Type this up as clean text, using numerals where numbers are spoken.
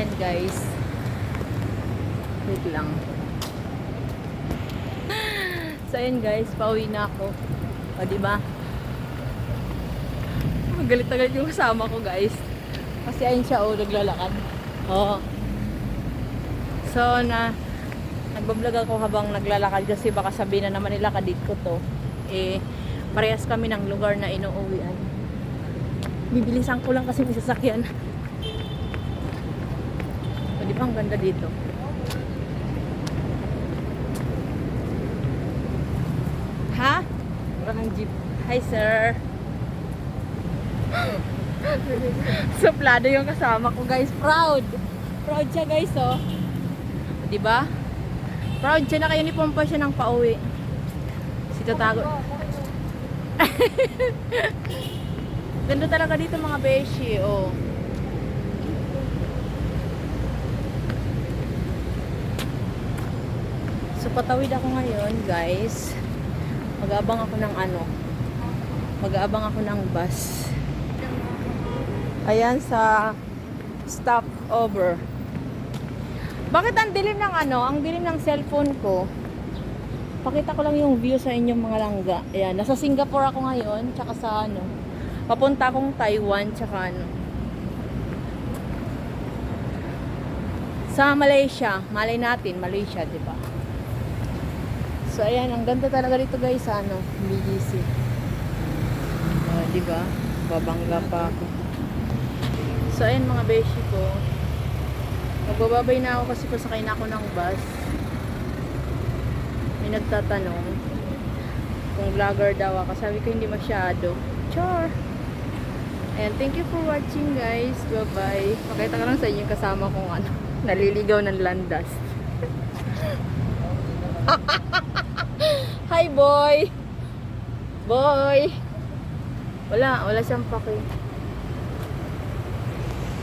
Ayan guys. Wait lang. So ayan guys, pauwi na ako. O diba? Galit na galit yung kasama ko guys. Kasi ayun siya naglalakad. Oo. So nagbablog ako habang naglalakad kasi baka sabihin na naman nila kadit ko to. Parehas kami ng lugar na inuuwian. Bibilisan ko lang kasi may sasakyan. O diba ang ganda dito? Ha? Parang jeep. Hi sir. Suplado yung kasama ko guys. Proud. Proud siya guys oh. Diba? Proud siya, naka-uniform pa siya ng pauwi. Si Tatago. Ganda talaga dito mga beshi oh. So patawid ako ngayon guys. Mag-aabang ako ng mag-aabang ako ng bus. Ayan sa stopover. Bakit ang dilim ng ang dilim ng cellphone ko? Pakita ko lang yung view sa inyong mga langga. Ayan, nasa Singapore ako ngayon, tsaka sa papunta akong Taiwan, tsaka sa Malaysia. Malay natin, Malaysia, 'di ba? So ayan, ang ganda talaga dito guys sa BGC. Di ba? Babangga pa ako. So ayan mga beshi ko. Magbababay na ako kasi pasakay na ako ng bus. May nagtatanong kung vlogger daw ako. Sabi ko hindi masyado. Char! And thank you for watching guys. Bye bye. Pakita ko lang sa inyo yung kasama kong naliligaw ng landas. Hi boy! Boy! Wala siyang pake.